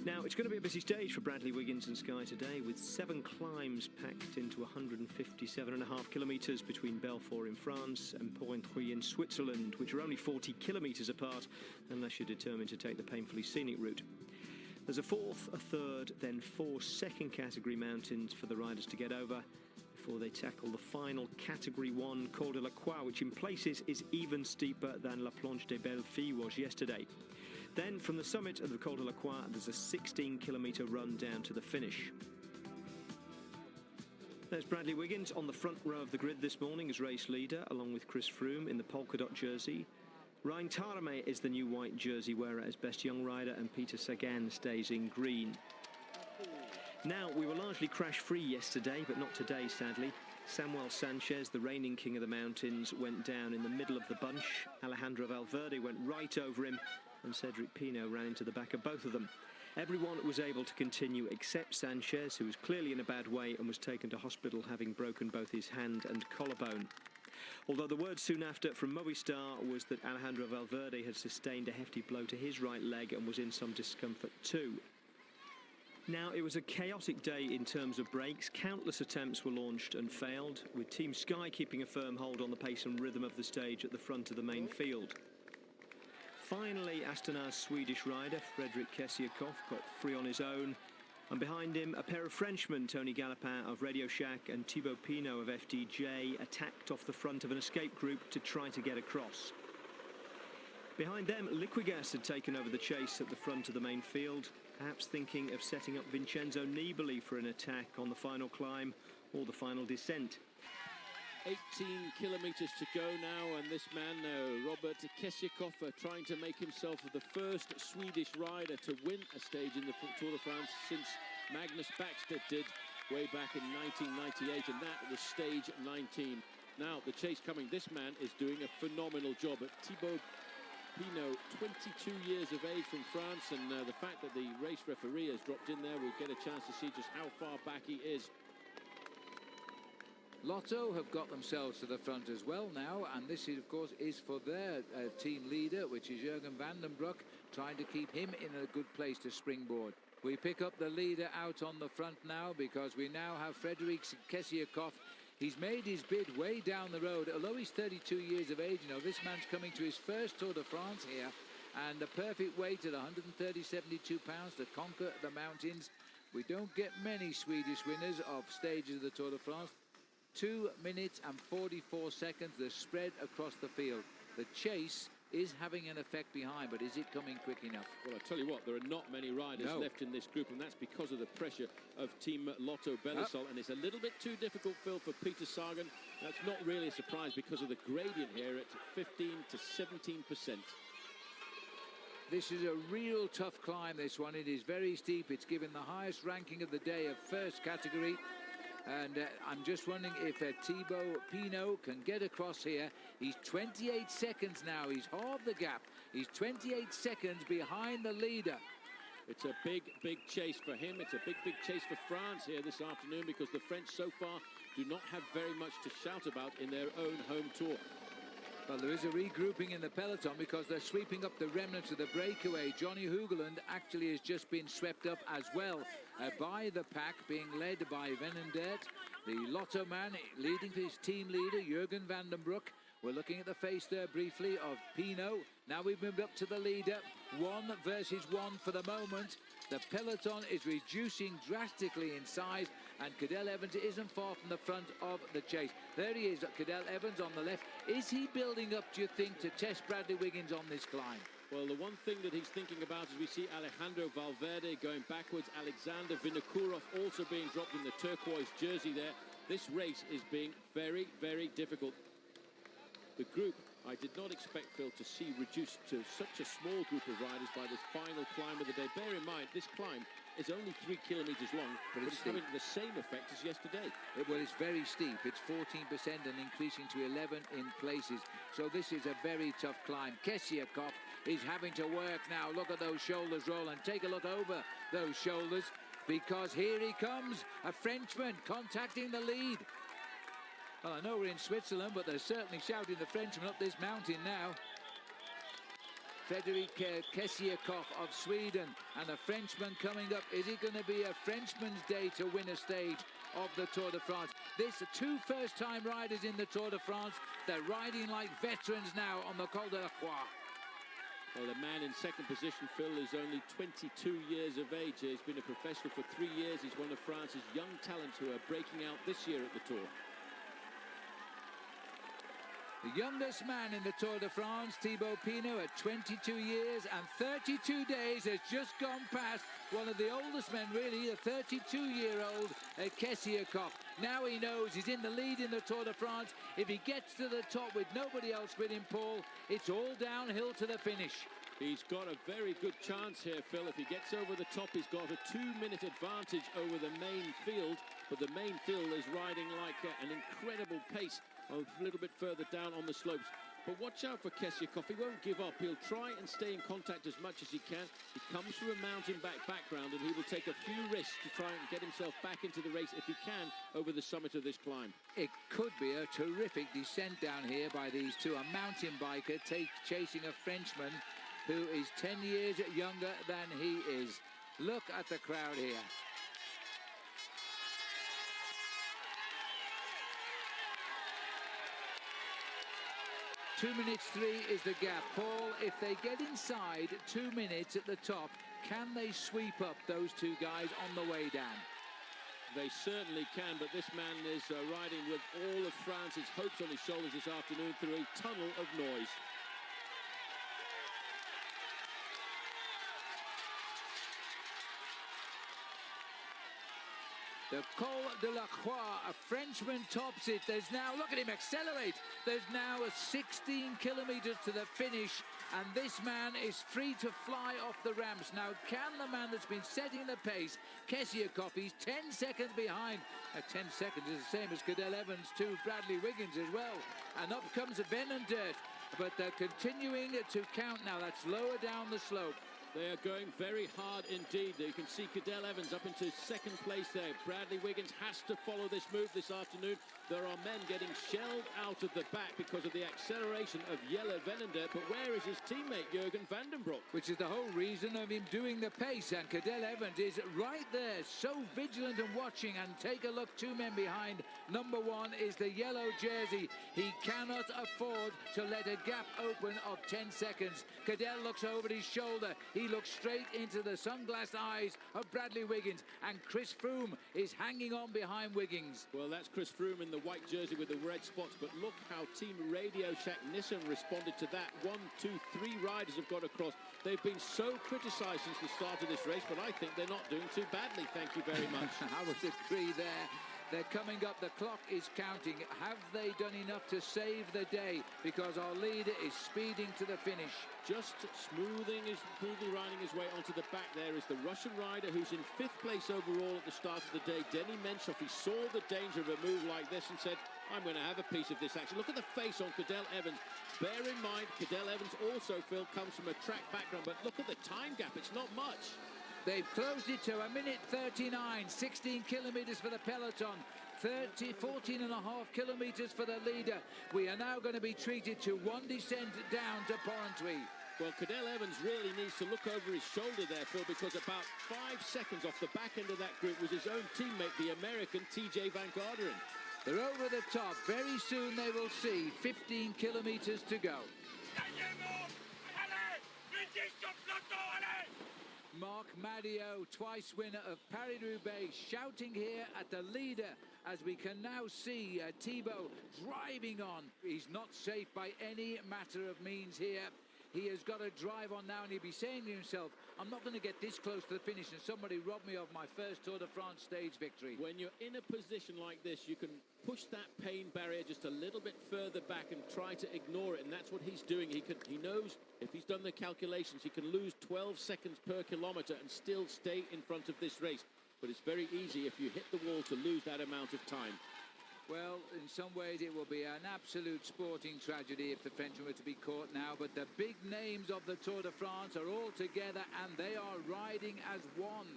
Now, it's going to be a busy stage for Bradley Wiggins and Sky today, with 7 climbs packed into 157.5 kilometres between Belfort in France and Porrentruy in Switzerland, which are only 40 kilometres apart, unless you're determined to take the painfully scenic route. There's a 4th, a 3rd, then 4 second category mountains for the riders to get over before they tackle the final Category 1 Col de la Croix, which in places is even steeper than La Planche des Belles Filles was yesterday. Then, from the summit of the Col de la Croix, there's a 16-kilometre run down to the finish. There's Bradley Wiggins on the front row of the grid this morning as race leader, along with Chris Froome in the polka dot jersey. Ryan Tarame is the new white jersey wearer as best young rider, and Peter Sagan stays in green. Now, we were largely crash-free yesterday, but not today, sadly. Samuel Sanchez, the reigning king of the mountains, went down in the middle of the bunch. Alejandro Valverde went right over him, and Cedric Pino ran into the back of both of them. Everyone was able to continue except Sanchez, who was clearly in a bad way and was taken to hospital having broken both his hand and collarbone. Although the word soon after from Movistar was that Alejandro Valverde had sustained a hefty blow to his right leg and was in some discomfort too. Now, it was a chaotic day in terms of breaks. Countless attempts were launched and failed, with Team Sky keeping a firm hold on the pace and rhythm of the stage at the front of the main field. Finally, Astana's Swedish rider, Fredrik Kessiakoff, got free on his own. And behind him, a pair of Frenchmen, Tony Galopin of Radio Shack and Thibaut Pinot of FDJ, attacked off the front of an escape group to try to get across. Behind them, Liquigas had taken over the chase at the front of the main field, perhaps thinking of setting up Vincenzo Nibali for an attack on the final climb or the final descent. 18 kilometres to go now, and this man, Robert Kessiakoff, trying to make himself the first Swedish rider to win a stage in the Tour de France since Magnus Backstedt did way back in 1998, and that was stage 19. Now, the chase coming. This man is doing a phenomenal job. Thibaut Pinot, 22 years of age from France, and the fact that the race referee has dropped in there, we'll get a chance to see just how far back he is. Lotto have got themselves to the front as well now, and this is, of course, is for their team leader, which is Jürgen van den Broek, trying to keep him in a good place to springboard. We pick up the leader out on the front now, because we now have Fredrik Kessiakoff. He's made his bid way down the road. Although he's 32 years of age, you know, this man's coming to his first Tour de France here, and the perfect weight at 172 pounds to conquer the mountains. We don't get many Swedish winners of stages of the Tour de France. 2 minutes and 44 seconds, the spread across the field. The chase is having an effect behind, but is it coming quick enough? Well, I tell you what, there are not many riders left in this group, and that's because of the pressure of Team Lotto Belisol, and it's a little bit too difficult, Phil, for Peter Sagan. That's not really a surprise because of the gradient here at 15 to 17%. This is a real tough climb, this one. It is very steep. It's given the highest ranking of the day of first category. And I'm just wondering if Thibaut Pinot can get across here. He's 28 seconds now. He's halved the gap. He's 28 seconds behind the leader. It's a big, big chase for him. It's a big, big chase for France here this afternoon, because the French so far do not have very much to shout about in their own home tour. Well, there is a regrouping in the peloton because they're sweeping up the remnants of the breakaway. Johnny Hogeland actually has just been swept up as well by the pack, being led by Venendert. The Lotto man leading for his team leader, Jürgen van den Broek. We're looking at the face there briefly of Pinot. Now we've moved up to the leader. 1 versus 1 for the moment. The peloton is reducing drastically in size, and Cadel Evans isn't far from the front of the chase. There he is, Cadel Evans on the left. Is he building up, do you think, to test Bradley Wiggins on this climb? Well, the one thing that he's thinking about is we see Alejandro Valverde going backwards, Alexander Vinokourov also being dropped in the turquoise jersey there. This race is being very, very difficult. The group, I did not expect, Phil, to see reduced to such a small group of riders by this final climb of the day. Bear in mind, this climb is only 3 kilometres long, but it's having the same effect as yesterday. Well, it's very steep. It's 14% and increasing to 11 in places. So this is a very tough climb. Kessiakoff is having to work now. Look at those shoulders roll, and take a look over those shoulders, because here he comes, a Frenchman contacting the lead. Well, I know we're in Switzerland, but they're certainly shouting the Frenchman up this mountain now. Frederick Kesiakov of Sweden, and a Frenchman coming up. Is it going to be a Frenchman's day to win a stage of the Tour de France? This two first-time riders in the Tour de France. They're riding like veterans now on the Col de la Croix. Well, the man in second position, Phil, is only 22 years of age. He's been a professional for 3 years. He's one of France's young talents who are breaking out this year at the Tour. The youngest man in the Tour de France, Thibaut Pinot, at 22 years and 32 days, has just gone past one of the oldest men, really, a 32-year-old Kesiakov. Now he knows he's in the lead in the Tour de France. If he gets to the top with nobody else with him, Paul, it's all downhill to the finish. He's got a very good chance here, Phil. If he gets over the top, he's got a 2-minute advantage over the main field. But the main field is riding like an incredible pace a little bit further down on the slopes. But watch out for Kesiakov. He won't give up. He'll try and stay in contact as much as he can. He comes from a mountain background, and he will take a few risks to try and get himself back into the race if he can over the summit of this climb. It could be a terrific descent down here by these two. A mountain biker chasing a Frenchman who is 10 years younger than he is. Look at the crowd here. Two minutes 3 is the gap. Paul, if they get inside 2 minutes at the top, can they sweep up those two guys on the way down? They certainly can, but this man is riding with all of France's hopes on his shoulders this afternoon through a tunnel of noise. The Col de la Croix, a Frenchman tops it. There's now, look at him accelerate. There's now a 16 kilometers to the finish, and this man is free to fly off the ramps. Now, can the man that's been setting the pace, Kesiakov, he's 10 seconds behind. 10 seconds is the same as Cadel Evans to Bradley Wiggins as well. And up comes Van den Dirt, but they're continuing to count now. That's lower down the slope. They are going very hard indeed. You can see Cadel Evans up into second place there. Bradley Wiggins has to follow this move this afternoon. There are men getting shelled out of the back because of the acceleration of Jelle Van den Dirt. But where is his teammate, Jurgen van den Broek? Which is the whole reason of him doing the pace. And Cadel Evans is right there, so vigilant and watching. And take a look, two men behind. Number 1 is the yellow jersey. He cannot afford to let a gap open of 10 seconds. Cadel looks over his shoulder. He looks straight into the sunglassed eyes of Bradley Wiggins, and Chris Froome is hanging on behind Wiggins. Well, that's Chris Froome in the white jersey with the red spots, but look how Team Radio Shack Nissan responded to that. 1, 2, 3 riders have got across. They've been so criticised since the start of this race, but I think they're not doing too badly. Thank you very much. I would agree there. They're coming up, the clock is counting. Have they done enough to save the day? Because our leader is speeding to the finish. Just smoothly riding his way onto the back there is the Russian rider who's in 5th place overall at the start of the day, Denny Menshov. He saw the danger of a move like this and said, I'm going to have a piece of this action. Look at the face on Cadel Evans. Bear in mind, Cadel Evans also, Phil, comes from a track background, but look at the time gap. It's not much. They've closed it to 1:39, 16 kilometers for the peloton, 14 and a half kilometers for the leader. We are now going to be treated to one descent down to Porrentruy. Well, Cadel Evans really needs to look over his shoulder there, Phil, because about 5 seconds off the back end of that group was his own teammate, the American TJ Van Garderen. They're over the top. Very soon they will see 15 kilometers to go. Marc Madio, twice winner of Paris-Roubaix, shouting here at the leader as we can now see Thibaut driving on. He's not safe by any matter of means here. He has got to drive on now, and he'll be saying to himself, I'm not going to get this close to the finish and somebody rob me of my first Tour de France stage victory. When you're in a position like this, you can push that pain barrier just a little bit further back and try to ignore it, and that's what he's doing. He knows if he's done the calculations, he can lose 12 seconds per kilometre and still stay in front of this race. But it's very easy if you hit the wall to lose that amount of time. Well, in some ways it will be an absolute sporting tragedy if the Frenchmen were to be caught now, but the big names of the Tour de France are all together and they are riding as one.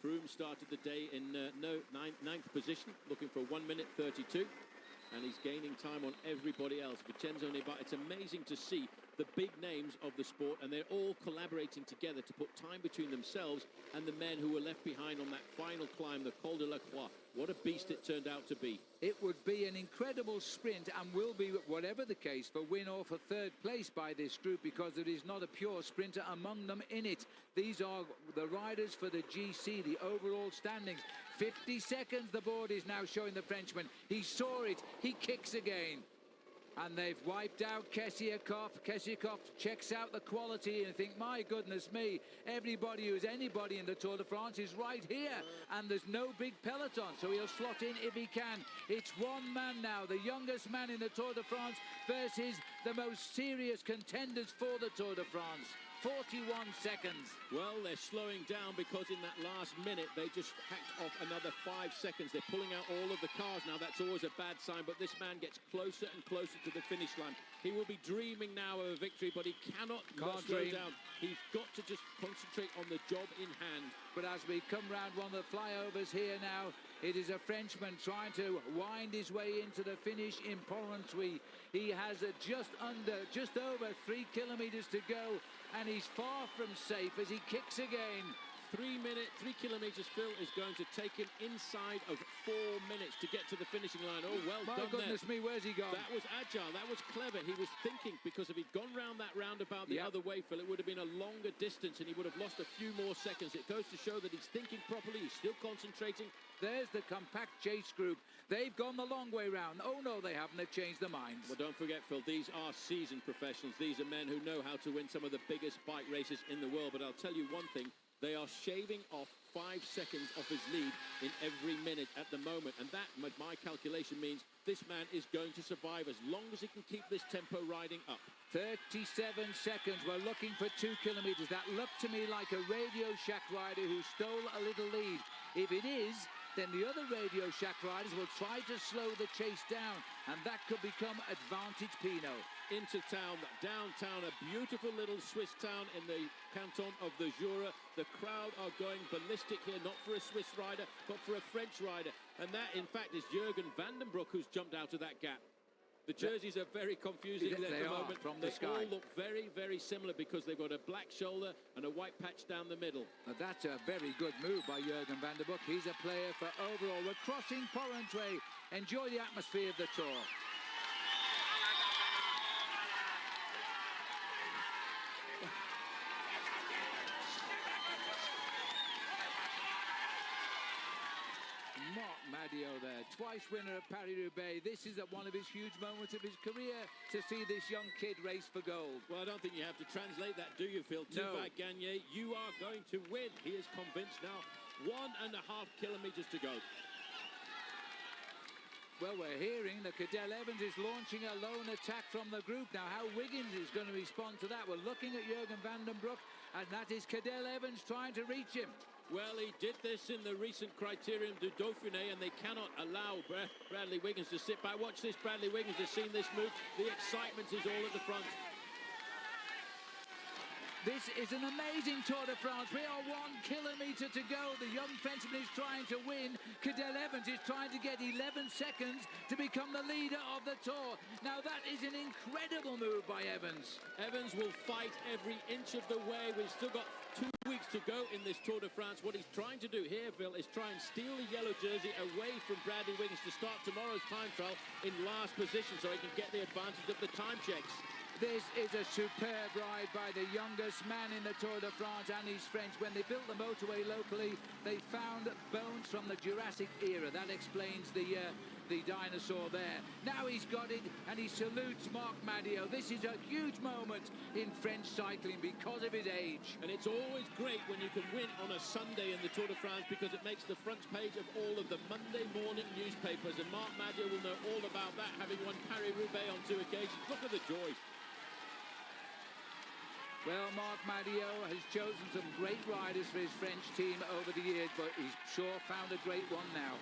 Froome started the day in ninth position, looking for 1:32, and he's gaining time on everybody else. Vincenzo Nibali, it's amazing to see the big names of the sport, and they're all collaborating together to put time between themselves and the men who were left behind on that final climb, the Col de la Croix. What a beast it turned out to be. It would be an incredible sprint, and will be, whatever the case, for win or for third place by this group, because there is not a pure sprinter among them in it. These are the riders for the GC, the overall standings. 50 seconds the board is now showing the Frenchman. He saw it, he kicks again. And they've wiped out Kessiakoff. Kessiakoff checks out the quality and think, my goodness me, everybody who's anybody in the Tour de France is right here. And there's no big peloton, so he'll slot in if he can. It's one man now, the youngest man in the Tour de France versus the most serious contenders for the Tour de France. 41 seconds. Well, they're slowing down because in that last minute they just hacked off another 5 seconds. They're pulling out all of the cars now. That's always a bad sign, but this man gets closer and closer to the finish line. He will be dreaming now of a victory, but he cannot slow down. He's got to just concentrate on the job in hand. But as we come round one of the flyovers here now, it is a Frenchman trying to wind his way into the finish in Porrentruy. He has just over 3 kilometers to go, and he's far from safe as he kicks again. 3 kilometers, Phil, is going to take him inside of 4 minutes to get to the finishing line. Oh, well done there. My goodness me, where's he gone? That was agile, that was clever. He was thinking, because if he'd gone round that roundabout the other way, Phil, it would have been a longer distance and he would have lost a few more seconds. It goes to show that he's thinking properly, he's still concentrating. There's the compact chase group. They've gone the long way round. Oh, no, they haven't. They've changed their minds. Well, don't forget, Phil, these are seasoned professionals. These are men who know how to win some of the biggest bike races in the world. But I'll tell you one thing. They are shaving off 5 seconds off his lead in every minute at the moment. And that, my calculation, means this man is going to survive as long as he can keep this tempo riding up. 37 seconds. We're looking for 2 kilometers. That looked to me like a Radio Shack rider who stole a little lead. If it is, then the other Radio Shack riders will try to slow the chase down, and that could become advantage Pinot. Into town, downtown, a beautiful little Swiss town in the canton of the Jura. The crowd are going ballistic here, not for a Swiss rider, but for a French rider. And that, in fact, is Jürgen van den Broek, who's jumped out of that gap. The jerseys are very confusing at the moment. From the sky. All look very, very similar because they've got a black shoulder and a white patch down the middle. Now that's a very good move by Jürgen van den Broek. He's a player for overall. We're crossing Porrentruy. Enjoy the atmosphere of the Tour. There, twice winner of Paris-Roubaix. This is one of his huge moments of his career, to see this young kid race for gold. Well, I don't think you have to translate that, do you, Phil? No. Tuva Gagné, you are going to win. He is convinced now. 1.5 kilometers to go. Well, we're hearing that Cadel Evans is launching a lone attack from the group. Now, how Wiggins is going to respond to that? We're looking at Jürgen van den Broek, and that is Cadel Evans trying to reach him. Well, he did this in the recent Criterium du Dauphiné, and they cannot allow Bradley Wiggins to sit back. Watch this, Bradley Wiggins has seen this move. The excitement is all at the front. This is an amazing Tour de France. We are 1 kilometer to go. The young Frenchman is trying to win. Cadel Evans is trying to get 11 seconds to become the leader of the Tour. Now, that is an incredible move by Evans. Evans will fight every inch of the way. We've still got 2 weeks to go in this Tour de France. What he's trying to do here, Phil, is try and steal the yellow jersey away from Bradley Wiggins to start tomorrow's time trial in last position so he can get the advantage of the time checks. This is a superb ride by the youngest man in the Tour de France, and he's French. When they built the motorway locally, they found bones from the Jurassic era. That explains the dinosaur there. Now he's got it, and he salutes Marc Madiot. This is a huge moment in French cycling because of his age. And it's always great when you can win on a Sunday in the Tour de France, because it makes the front page of all of the Monday morning newspapers. And Marc Madiot will know all about that, having won Paris-Roubaix on 2 occasions. Look at the joy. Well, Marc Madiot has chosen some great riders for his French team over the years, but he's sure found a great one now.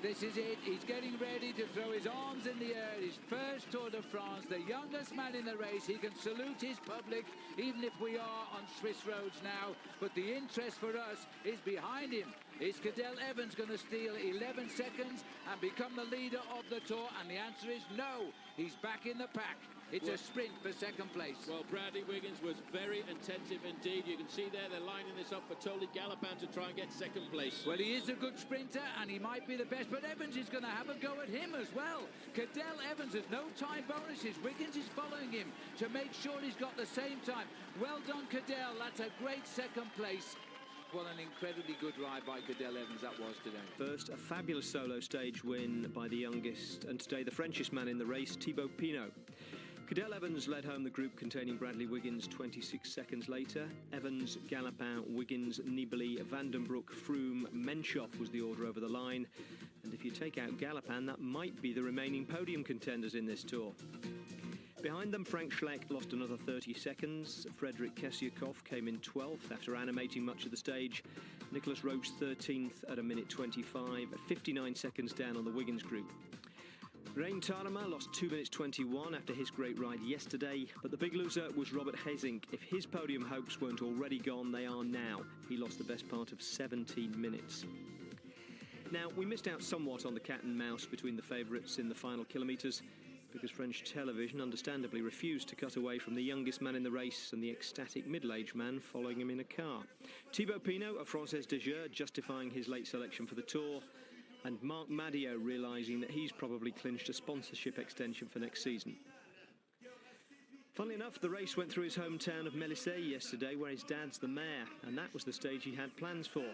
This is it. He's getting ready to throw his arms in the air. His first Tour de France, the youngest man in the race. He can salute his public, even if we are on Swiss roads now. But the interest for us is behind him. Is Cadel Evans going to steal 11 seconds and become the leader of the Tour? And the answer is no. He's back in the pack. It's a sprint for second place. Well, Bradley Wiggins was very attentive indeed. You can see there they're lining this up for Tony Galopin to try and get second place. Well, he is a good sprinter, and he might be the best, but Evans is going to have a go at him as well. Cadell Evans has no time bonuses. Wiggins is following him to make sure he's got the same time. Well done, Cadell. That's a great second place. What an incredibly good ride by Cadell Evans that was today. First, a fabulous solo stage win by the youngest, and today the Frenchest man in the race, Thibaut Pinot. Cadell Evans led home the group containing Bradley Wiggins 26 seconds later. Evans, Galopin, Wiggins, Nibali, Vandenbroek, Froome, Menchoff was the order over the line. And if you take out Galopin, that might be the remaining podium contenders in this tour. Behind them, Frank Schleck lost another 30 seconds. Frederick Kessiakoff came in 12th after animating much of the stage. Nicholas Roach 13th at a minute 25, 59 seconds down on the Wiggins group. Rein Tarama lost 2 minutes 21 after his great ride yesterday, but the big loser was Robert Hesink. If his podium hopes weren't already gone, they are now. He lost the best part of 17 minutes. Now, we missed out somewhat on the cat and mouse between the favourites in the final kilometres, because French television understandably refused to cut away from the youngest man in the race and the ecstatic middle-aged man following him in a car. Thibaut Pinot, a Française de Jeu, justifying his late selection for the Tour, and Marc Madiot realising that he's probably clinched a sponsorship extension for next season. Funnily enough, the race went through his hometown of Mélisée yesterday, where his dad's the mayor, and that was the stage he had plans for.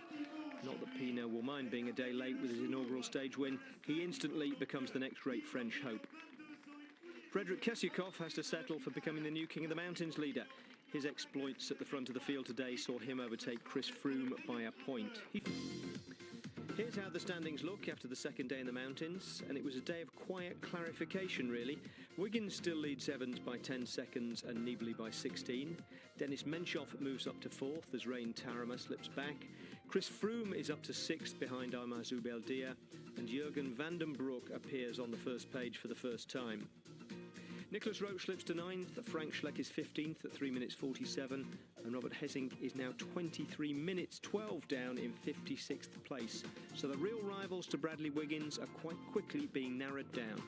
Not that Pinot will mind being a day late with his inaugural stage win. He instantly becomes the next great French hope. Frederick Kessiakoff has to settle for becoming the new King of the Mountains leader. His exploits at the front of the field today saw him overtake Chris Froome by a point. Here's how the standings look after the second day in the mountains, and it was a day of quiet clarification, really. Wiggins still leads Evans by 10 seconds and Nibali by 16. Dennis Menchoff moves up to 4th as Rein Tarama slips back. Chris Froome is up to 6th behind Aymar Zubeldia, and Jurgen Vandenbroek appears on the first page for the first time. Nicholas Roach slips to 9th, Frank Schleck is 15th at 3 minutes 47, and Robert Hesink is now 23 minutes 12 down in 56th place. So the real rivals to Bradley Wiggins are quite quickly being narrowed down.